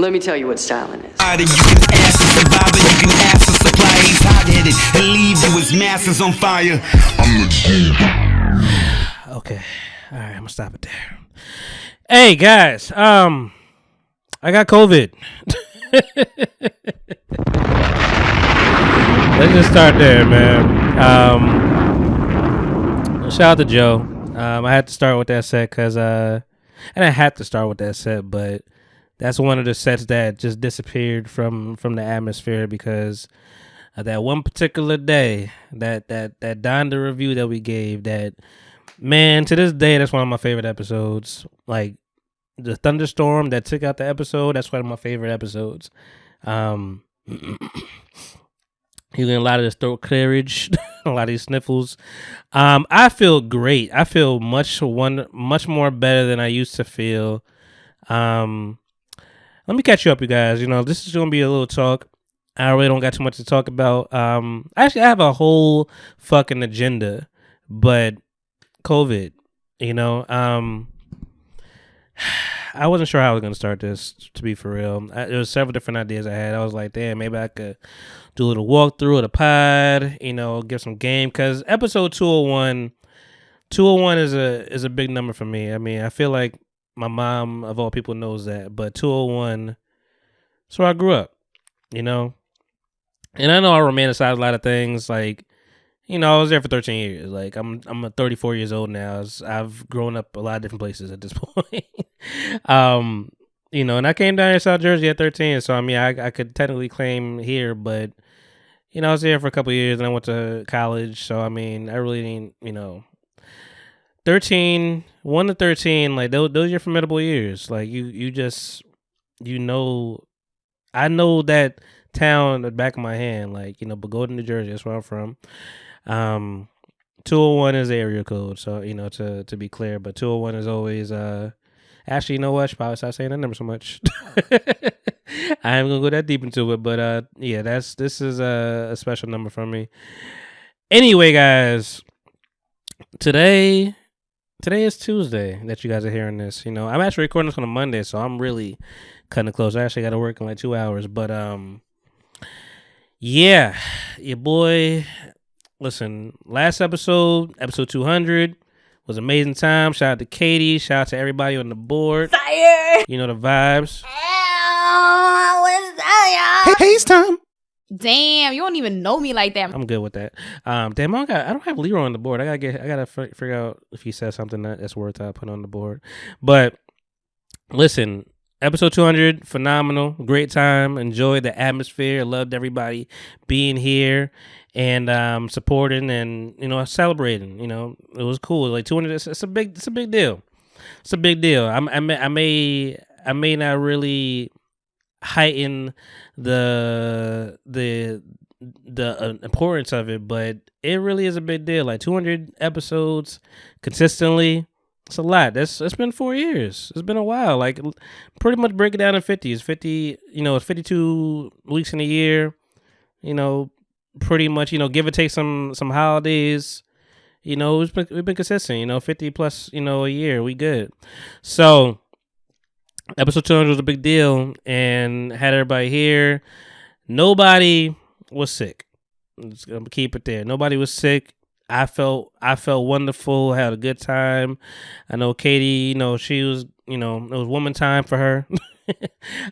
Let me tell you what styling is. You can ask the survivor, you can ask the supply. He's hot-headed and leave you his masses on fire. Okay. All right, I'm gonna stop it there. Hey guys, I got COVID. Let's just start there, man. Shout out to Joe. I had to start with that set because and I had to start with that set, but that's one of the sets that just disappeared from the atmosphere because of that one particular day, that Donda review that we gave. That, man, to this day, that's one of my favorite episodes. Like the thunderstorm that took out the episode, that's one of my favorite episodes. He's getting a lot of this throat clearage, a lot of these sniffles. I feel great. I feel much more better than I used to feel. Let me catch you up, you guys. You know, this is gonna be a little talk. I really don't got too much to talk about. Actually, I have a whole fucking agenda, but COVID. You know, I wasn't sure how I was going to start this, to be for real. There was several different ideas I had. I was like, damn, maybe I could do a little walkthrough of the pod, you know, give some game. Because episode 201 is a big number for me. I mean, I feel like my mom, of all people, knows that. But 201, that's where I grew up, you know. And I know I romanticize a lot of things, like, you know, I was there for 13 years. Like, I'm 34 years old now. I've grown up a lot of different places at this point. You know, and I came down here to South Jersey at 13. So, I mean, I could technically claim here, but, you know, I was there for a couple of years and I went to college. So, I mean, I really didn't, you know, 1 to 13, like, those are your formidable years. Like, you just, you know, I know that town at the back of my hand, like, you know, Bogota, New Jersey, that's where I'm from. 201 is the area code, so, you know, to be clear, but 201 is always actually, you know what, I should probably stop saying that number so much. I ain't gonna go that deep into it, but yeah, this is a special number for me. Anyway, guys, today is Tuesday that you guys are hearing this. You know, I'm actually recording this on a Monday, so I'm really cutting it close. I actually got to work in like 2 hours, but yeah, your boy. Listen, last episode 200, was amazing time. Shout out to Katie. Shout out to everybody on the board. Fire! You know the vibes. What's that, y'all? Hey, it's time. Damn, you don't even know me like that. I'm good with that. Damn, I don't have Leroy on the board. I gotta figure out if he says something that's worth putting on the board. But listen, episode 200, phenomenal, great time. Enjoyed the atmosphere. Loved everybody being here and supporting and, you know, celebrating. You know, it was cool. Like 200, it's a big deal. It's a big deal. I may not really heighten the importance of it, but it really is a big deal. Like 200 episodes consistently. It's a lot. It's been 4 years. It's been a while. Like, pretty much break it down in 50. It's 50, you know, it's 52 weeks in a year. You know, pretty much, you know, give or take some holidays. You know, we've been consistent, you know, 50 plus, you know, a year. We good. So, episode 200 was a big deal and had everybody here. Nobody was sick. I'm just going to keep it there. Nobody was sick. I felt wonderful, had a good time. I know Katie, you know, she was, you know, it was woman time for her.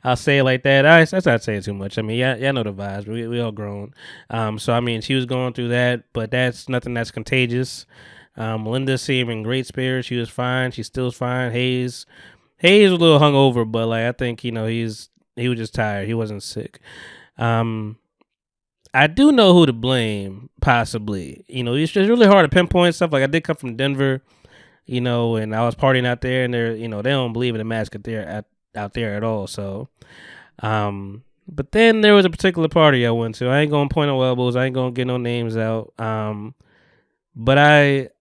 I'll say it like that. That's not saying too much. I mean, y'all know the vibes. We all grown. So, I mean, she was going through that, but that's nothing that's contagious. Melinda seemed in great spirits. She was fine. She still is fine. Hayes was a little hungover, but, like, I think, you know, he was just tired. He wasn't sick. I do know who to blame, possibly. You know, it's just really hard to pinpoint stuff. Like, I did come from Denver, you know, and I was partying out there, and they're, you know, they don't believe in the mask out there at all. So, but then there was a particular party I went to. I ain't gonna point no elbows. I ain't gonna get no names out. But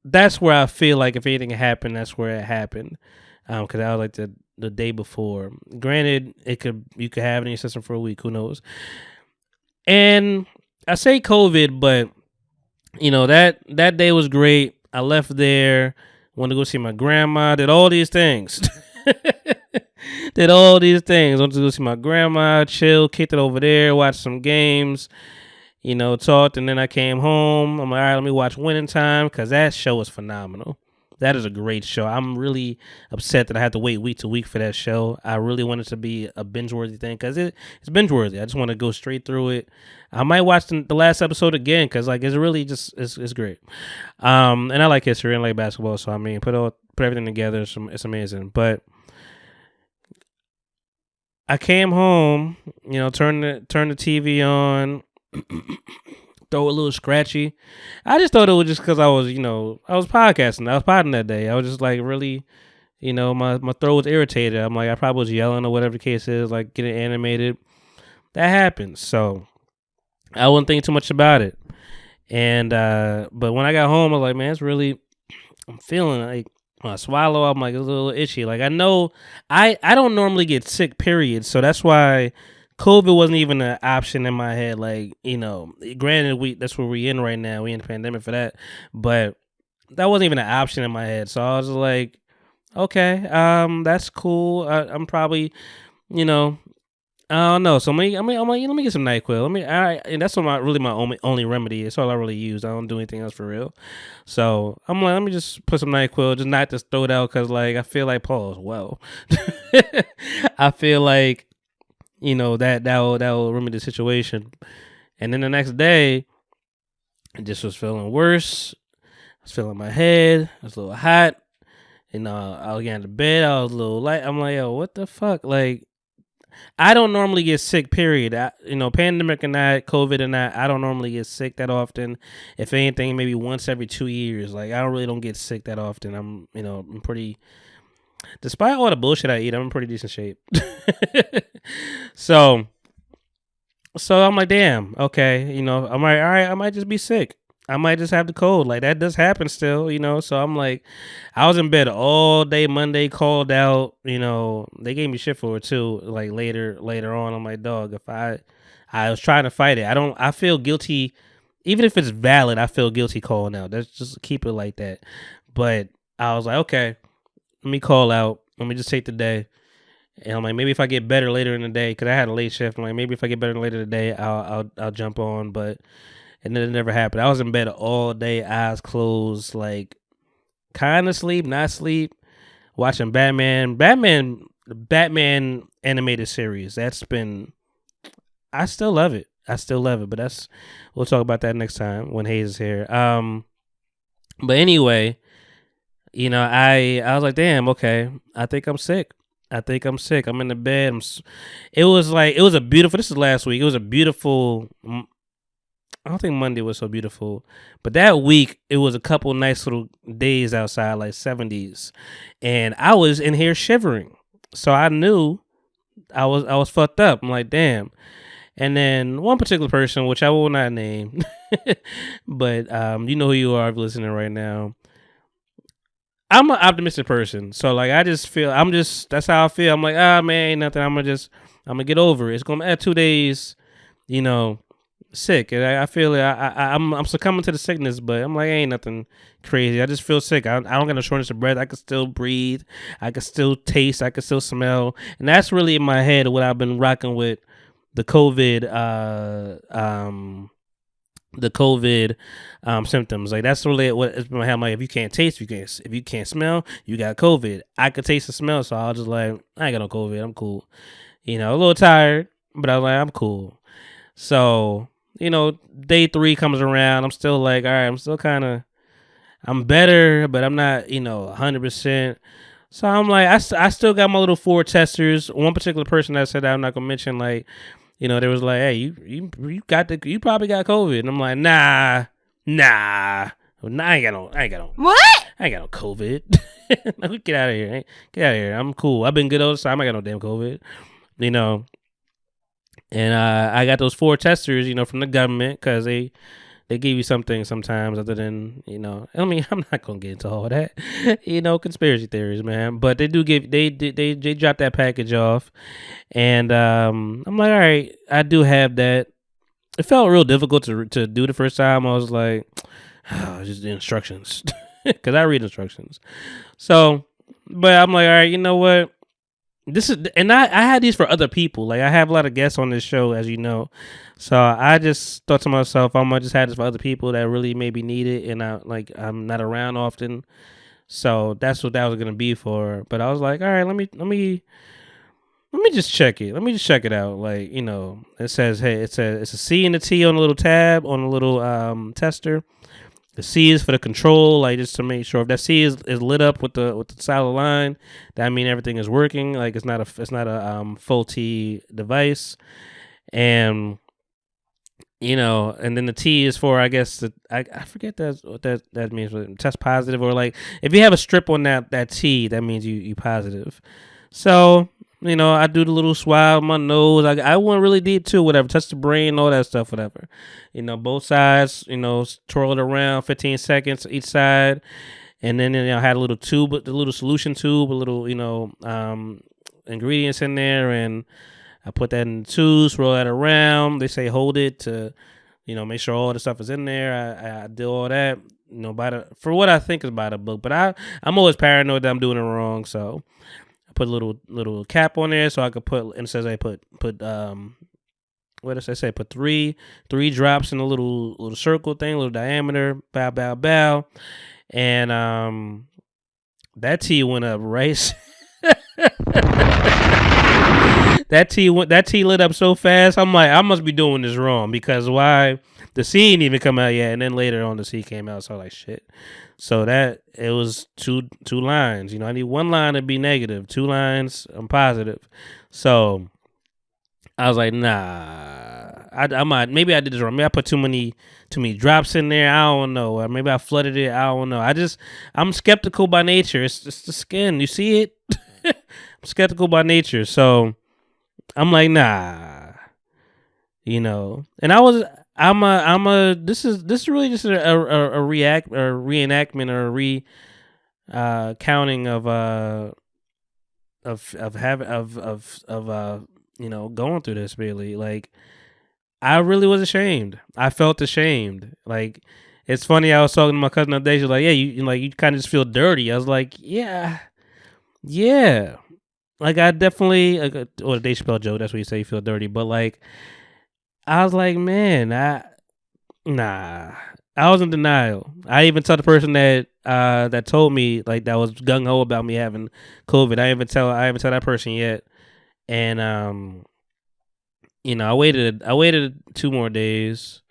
that's where I feel like if anything happened, that's where it happened. Because I was like the day before. Granted, you could have it in your system for a week. Who knows? And I say COVID, but, you know, that day was great. I left there, went to go see my grandma, did all these things. Did all these things. Went to go see my grandma, chill, kicked it over there, watched some games, talked, and then I came home. I'm like, all right, let me watch Winning Time because that show is phenomenal. That is a great show. I'm really upset that I had to wait week to week for that show. I really want it to be a binge-worthy thing because it's binge-worthy. I just want to go straight through it. I might watch the last episode again because it's really just it's great. And I like history and I like basketball, so I mean, put everything together. It's amazing. But I came home, turn the TV on. Throw a little scratchy. I just thought it was just because I was podcasting. I was podding that day. I was just like really, my throat was irritated. I'm like, I probably was yelling or whatever the case is, like getting animated. That happens. So I wouldn't think too much about it. And, but when I got home, I was like, man, it's really, I'm feeling like when I swallow, I'm like, it's a little itchy. Like I know I don't normally get sick, period. So that's why COVID wasn't even an option in my head. Like, granted, that's where we're in right now. We in the pandemic for that. But that wasn't even an option in my head. So I was like, okay, that's cool. I'm probably, I don't know. So I'm like, let me get some NyQuil. And that's my only remedy. It's all I really use. I don't do anything else for real. So I'm like, let me just put some NyQuil, just not just throw it out because like I feel like pause. Well, I feel like that will remedy the situation. And then the next day, I just was feeling worse. I was feeling my head. I was a little hot. I was getting to bed. I was a little light. I'm like, yo, what the fuck? Like, I don't normally get sick, period. Pandemic or not, COVID or not, I don't normally get sick that often. If anything, maybe once every 2 years. Like, I don't get sick that often. I'm pretty... Despite all the bullshit I eat, I'm in pretty decent shape. So I'm like, damn, okay, I'm like, all right, I might just be sick. I might just have the cold. Like that does happen still, So I'm like, I was in bed all day Monday, called out. They gave me shit for it too. Like later on, I'm like, dog, if I was trying to fight it. I feel guilty, even if it's valid. I feel guilty calling out. Let's just keep it like that. But I was like, okay. Let me call out. Let me just take the day. And I'm like, maybe if I get better later in the day, because I had a late shift. I'm like, maybe if I get better later in the day, I'll jump on. And then it never happened. I was in bed all day, eyes closed, like kind of sleep, not sleep, watching Batman animated series. I still love it. But we'll talk about that next time when Hayes is here. But anyway. I was like, damn, okay, I think I'm sick. I'm in the bed. This is last week. It was a beautiful, I don't think Monday was so beautiful, but that week, it was a couple nice little days outside, like 70s. And I was in here shivering. So I knew I was fucked up. I'm like, damn. And then one particular person, which I will not name, but you know who you are if you're listening right now. I'm an optimistic person, so like I just feel that's how I feel. I'm like, man, ain't nothing. I'm gonna get over it. It's gonna add 2 days, sick, and I feel it. I'm succumbing to the sickness, but I'm like, ain't nothing crazy. I just feel sick. I don't got no shortness of breath. I can still breathe. I can still taste. I can still smell, and that's really in my head what I've been rocking with the COVID. The COVID symptoms, like that's really what it's been. I'm like, if you can't taste, if you can't smell, you got COVID. I could taste and smell, so I was just like, I ain't got no COVID. I'm cool. A little tired, but I was like, I'm cool. So day 3 comes around. I'm still like, all right, I'm better, but I'm not 100%. So I'm like, I still got my little 4 testers. One particular person that said that I'm not gonna mention, like. They was like, hey, you probably got COVID. And I'm like, nah, I ain't got no What? I ain't got no COVID. Get out of here. Get out of here. I'm cool. I've been good all the time. I got no damn COVID. And I got those 4 testers, from the government because they give you something sometimes other than, I mean, I'm not going to get into all that, conspiracy theories, man. But they do they drop that package off. And I'm like, all right, I do have that. It felt real difficult to do the first time. I was like, just the instructions because I read instructions. So, but I'm like, all right, you know what? I had these for other people. Like, I have a lot of guests on this show, as you know. So I just thought to myself, I'm gonna just have this for other people that really maybe need it, and I'm not around often. So that's what that was gonna be for. But I was like, all right, let me just check it. Let me just check it out. Like, it says, hey, it's a C and a T on a little tab on a little tester. The C is for the control, like just to make sure if that C is lit up with the solid line, that means everything is working. Like it's not a faulty device, and and then the T is for, I guess, I forget what that means. Test positive, or like if you have a strip on that T, that means you positive. So I do the little swab on my nose. I went really deep too, whatever. Touch the brain, all that stuff, whatever. Both sides, twirl it around 15 seconds each side. And then, I had a little tube, the little solution tube, a little, ingredients in there. And I put that in the tube, swirl that around. They say hold it to, make sure all the stuff is in there. I did all that, for what I think is by the book. But I'm always paranoid that I'm doing it wrong, so I put a little cap on there so I could put, and it says I put what does I say? Put three drops in a little circle thing, little diameter, bow, and that tea went up right. That tea lit up so fast. I'm like, I must be doing this wrong, because why the C didn't even come out yet, and then later on the C came out. So I was like, shit. So that it was two lines. I need one line to be negative, 2 lines I'm positive. So I was like, nah. Maybe I did this wrong. Maybe I put too many drops in there. I don't know. Or maybe I flooded it. I don't know. I'm skeptical by nature. It's just the skin. You see it? I'm skeptical by nature. So I'm like, nah. And this is really just a reenactment or counting of going through this, really. Like, I really was ashamed. I felt ashamed. Like, it's funny, I was talking to my cousin the other day. She was like, yeah, you kind of just feel dirty. I was like, yeah. Like, I definitely, or the Dave Chappelle joke, that's what you say, you feel dirty. But like, I was like, man, nah. I was in denial. I even told the person that told me, like, that was gung ho about me having COVID. I haven't tell that person yet. And I waited 2 more days,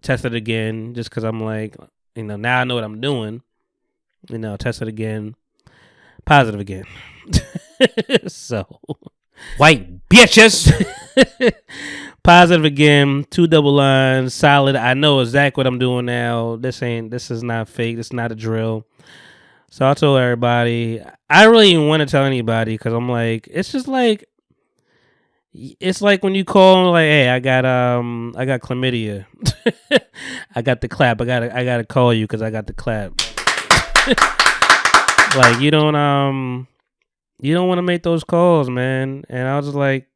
tested again, just because I'm like, now I know what I'm doing. Tested again, positive again. So, white bitches. Positive again, 2 double lines, solid. I know exactly what I'm doing now. This is not fake. This is not a drill. So I told everybody. I really didn't want to tell anybody, because I'm like, it's like when you call, like, hey, I got chlamydia. I got the clap. I gotta call you because I got the clap. Like, you don't want to make those calls, man. And I was just like,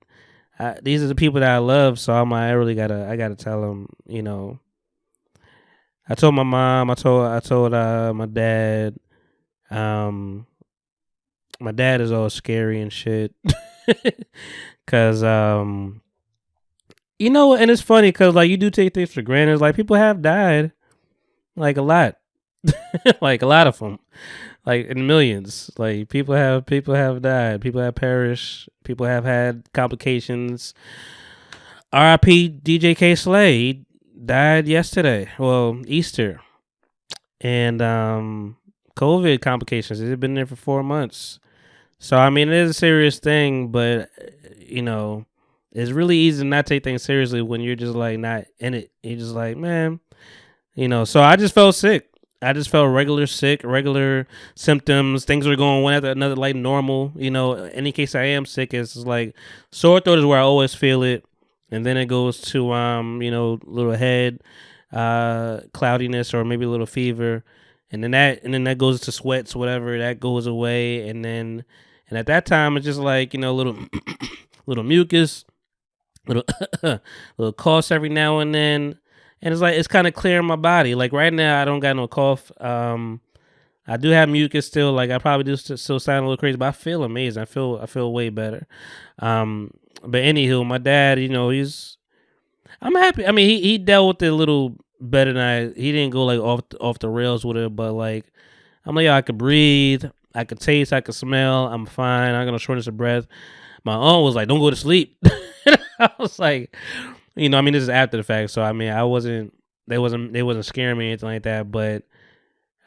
these are the people that I love, so I'm like, I gotta tell them. I told my mom. I told my dad. My dad is all scary and shit. Cause and it's funny, cause like, you do take things for granted. Like, people have died, like, a lot, like a lot of them, like in millions. Like, people have died, people have perished, people have had complications. R.I.P. DJ K Slay, he died yesterday. Well, Easter, and COVID complications. It's been there for 4 months. So I mean, it is a serious thing, but it's really easy to not take things seriously when you're just like not in it. You're just like, man, So I just felt sick. I just felt regular symptoms. Things are going one after another, like normal. Any case I am sick, it's like sore throat is where I always feel it, and then it goes to little head cloudiness, or maybe a little fever, and then that goes to sweats, whatever, that goes away, and at that time it's just like little little mucus, little little coughs every now and then. And it's like, it's kind of clearing my body. Like, right now, I don't got no cough. I do have mucus still. Like I probably do still sound a little crazy, but I feel amazing. I feel way better. But anywho, my dad, I'm happy. I mean, he dealt with it a little better than I. He didn't go like off the rails with it, but like I'm like, yo, I could breathe, I could taste, I could smell. I'm fine. I got no shortness of breath. My aunt was like, don't go to sleep. I was like, I mean, this is after the fact, so I mean, they wasn't scaring me or anything like that, but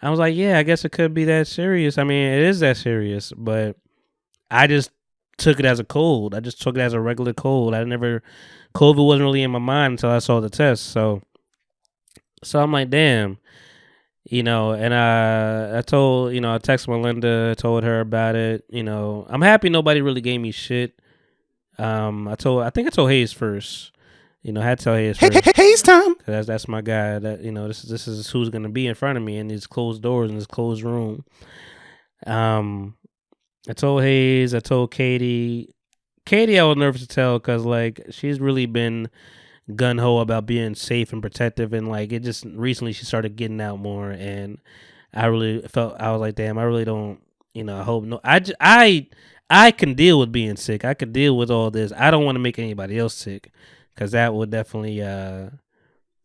I was like, yeah, I guess it could be that serious. I mean, it is that serious, but I just took it as a cold. I just took it as a regular cold. COVID wasn't really in my mind until I saw the test. So I'm like, damn, and I told, I texted Melinda, told her about it. I'm happy nobody really gave me shit. I think I told Hayes first. I had to tell Hayes first. Hayes time. That's my guy. That this is who's gonna be in front of me in these closed doors in this closed room. I told Hayes. I told Katie. I was nervous to tell because like she's really been gun ho about being safe and protective, and like it just recently she started getting out more, and I was like, damn, I really don't. I hope no. I can deal with being sick. I can deal with all this. I don't want to make anybody else sick. Cause that would definitely, that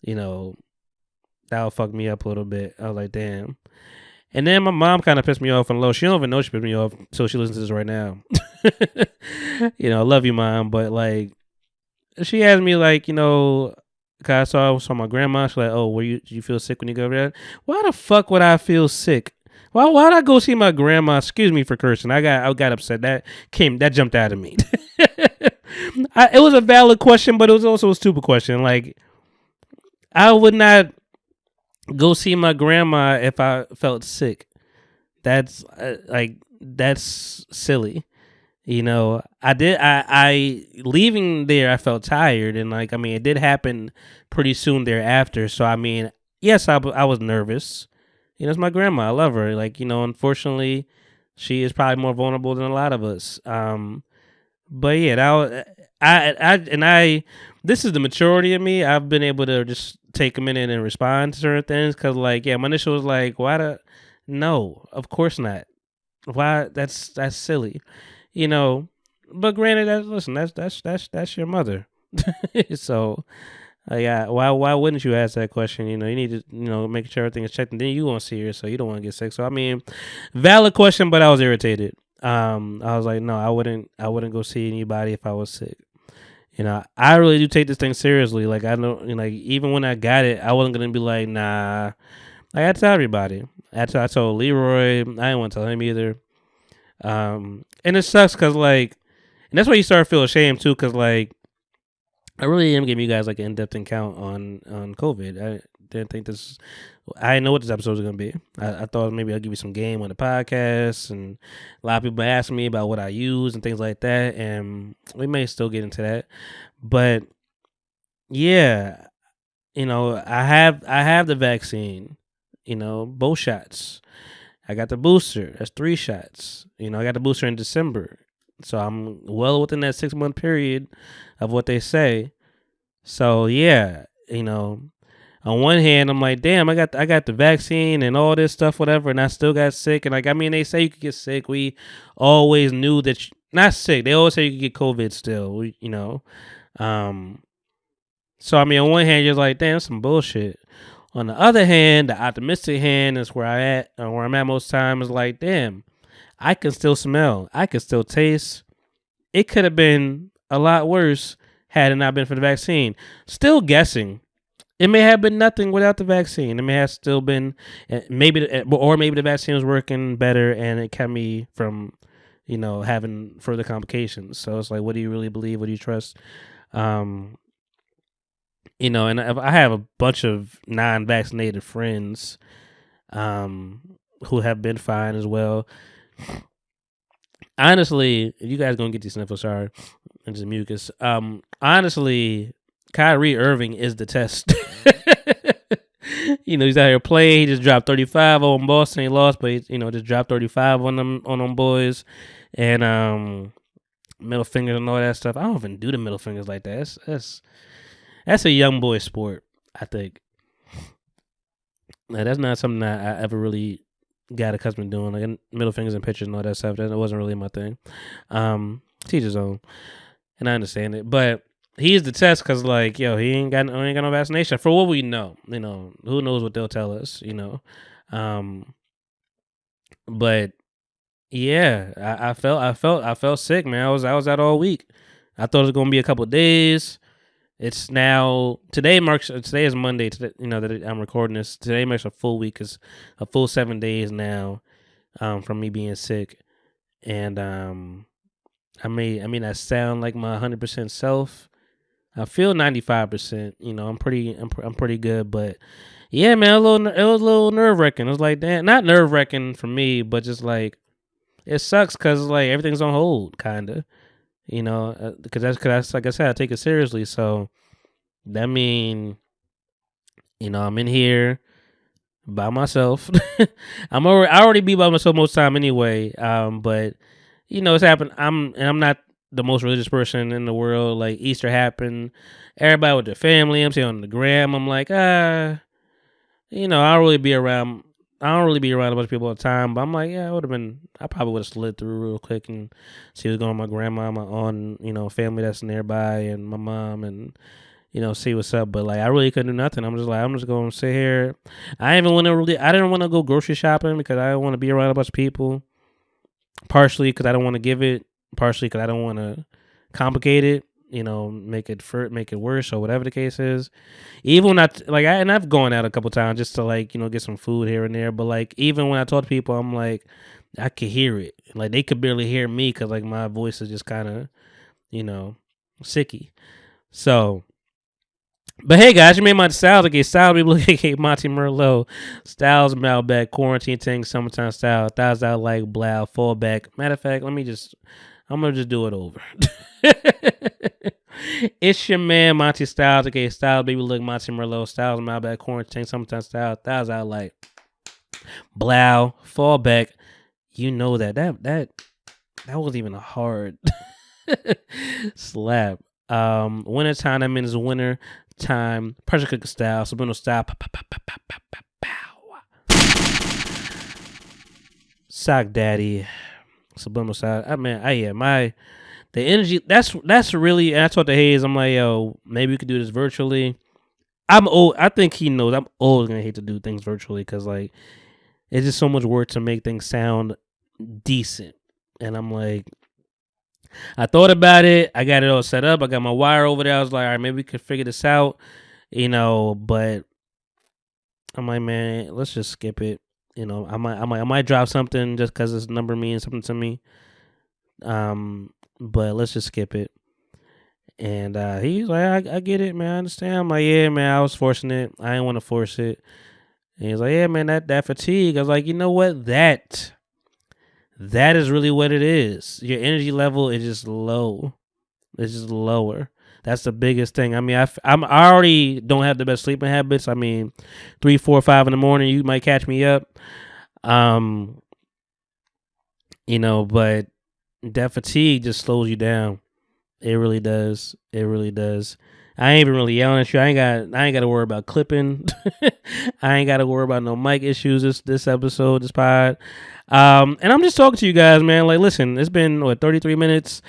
would fuck me up a little bit. I was like, damn. And then my mom kind of pissed me off on low. She don't even know she pissed me off until she listens to this right now. I love you, Mom, but like, she asked me like, cause I saw my grandma. She's like, oh, do you feel sick when you go over there? Why the fuck would I feel sick? Why'd I go see my grandma? Excuse me for cursing. I got upset. That jumped out of me. It was a valid question, but it was also a stupid question. Like, I would not go see my grandma if I felt sick. That's that's silly. I leaving there, I felt tired, and like, I mean, it did happen pretty soon thereafter. So I mean, yes, I was nervous. It's my grandma. I love her. Like, unfortunately, she is probably more vulnerable than a lot of us. But yeah, this is the maturity of me. I've been able to just take a minute and respond to certain things. Cause like, yeah, my initial was like, no, of course not. Why? That's silly, but granted, that's your mother. So, yeah, why wouldn't you ask that question? You need to, make sure everything is checked, and then you won't see her, so you don't want to get sick. So I mean, valid question, but I was irritated. I was like, no, I wouldn't go see anybody if I was sick. I really do take this thing seriously. Like, I know, like, even when I got it, I wasn't gonna be like, nah. I had to tell everybody. I told Leroy. I didn't want to tell him either. And it sucks because like, and that's why you start to feel ashamed too, because like, I really am giving you guys like an in-depth account on COVID. I didn't think I didn't know what this episode was going to be. I thought maybe I'll give you some game on the podcast, and a lot of people asking me about what I use and things like that, and we may still get into that. But yeah, I have the vaccine, both shots. I got the booster. That's 3 shots. I got the booster in December. So I'm well within that 6-month period of what they say. So yeah, on one hand, I'm like, damn, I got the vaccine and all this stuff, whatever, and I still got sick. And like, I mean, they say you could get sick. We always knew that not sick. They always say you could get COVID still. So I mean, on one hand, you're like, damn, that's some bullshit. On the other hand, the optimistic hand is where I'm at most times. Like, damn, I can still smell. I can still taste. It could have been a lot worse had it not been for the vaccine. Still guessing. It may have been nothing without the vaccine. It may have still been maybe the vaccine was working better and it kept me from, having further complications. So it's like, what do you really believe? What do you trust? And I have a bunch of non-vaccinated friends who have been fine as well. Honestly, you guys gonna get these sniffles, sorry, and just mucus. Honestly, Kyrie Irving is the test. He's out here playing. He just dropped 35 on Boston. He lost, but he, just dropped 35 on them boys, and middle fingers and all that stuff. I don't even do the middle fingers like that. That's a young boy sport, I think. Now, that's not something that I ever really got accustomed to doing, like middle fingers and pictures and all that stuff. That wasn't really my thing. Teach his own, and I understand it. But he is the test because, like, yo, he ain't got no vaccination for what we know. You know, who knows what they'll tell us? You know, but yeah, I felt sick, man. I was out all week. I thought it was gonna be a couple of days. It's now today is Monday. Today, you know that I'm recording this. Today marks a full week, is a full 7 days now, from me being sick, and I mean I sound like my 100% self. I feel 95%. You know, I'm pretty good, but yeah, man, it was a little nerve wracking. It was like, damn, not nerve wracking for me, but just like it sucks because like everything's on hold, kind of. You know, because that's like I said, I take it seriously. So that mean, you know, I'm in here by myself. I already be by myself most time anyway. But you know, it's happened. I'm not the most religious person in the world. Like Easter happened, everybody with their family. I'm seeing on the gram. I'm like, you know, I don't really be around a bunch of people all the time, but I'm like, yeah, I probably would have slid through real quick and see what's going on with my grandma, my aunt, you know, family that's nearby, and my mom, and, you know, see what's up. But like, I really couldn't do nothing. I'm just going to sit here. I didn't want to go grocery shopping because I don't want to be around a bunch of people. Partially because I don't want to give it, partially because I don't want to complicate it. You know, make it worse or whatever the case is. Even when I've gone out a couple times just to like, you know, get some food here and there. But like, even when I talk to people, I'm like, I could hear it. Like they could barely hear me because like my voice is just kind of, you know, sicky. So, but hey guys, you made my styles like style people like Monty Merlot, Styles Malbec, Quarantine Ting, Summertime Style, Thighs Out Like Blau, Fallback. Matter of fact, I'm gonna just do it over. It's your man Monty Styles, aka Styles Baby Look, Monty Merlot, Styles Malbec, Quarantine, Summertime Style, Thighs Out Like Blau, Fallback. You know that wasn't even a hard slap. Winter time, that means winter time. Pressure cooker style, subliminal style. Sock Daddy, subliminal style. The energy. That's really. And I talked to Hayes. I'm like, yo, maybe we could do this virtually. I'm old. I think he knows. I'm always gonna hate to do things virtually because like it's just so much work to make things sound decent. And I'm like, I thought about it. I got it all set up. I got my wire over there. I was like, all right, maybe we could figure this out, you know. But I'm like, man, let's just skip it. You know, I might drop something just because this number means something to me. But let's just skip it. And he's like, I get it, man. I understand. I'm like, yeah, man, I was forcing it. I didn't want to force it. And he's like, yeah, man, that fatigue. I was like, you know what? That is really what it is. Your energy level is just low. It's just lower. That's the biggest thing. I mean, I already don't have the best sleeping habits. I mean, 3, 4, 5 in the morning, you might catch me up. You know, but that fatigue just slows you down. It really does. It really does. I ain't even really yelling at you. I ain't got to worry about clipping. I ain't got to worry about no mic issues this episode, this pod. And I'm just talking to you guys, man. Like, listen, it's been 33 minutes.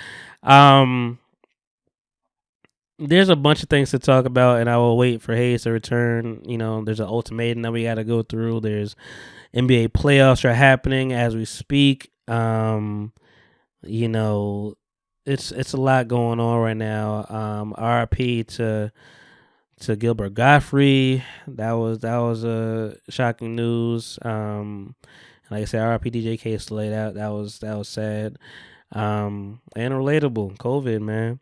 There's a bunch of things to talk about, and I will wait for Hayes to return. You know, there's an ultimatum that we got to go through. There's NBA playoffs are happening as we speak. You know, it's a lot going on right now. RIP to Gilbert Gottfried. That was a shocking news. Like I said, RIP DJ K Slay. That was sad. And relatable. COVID, man.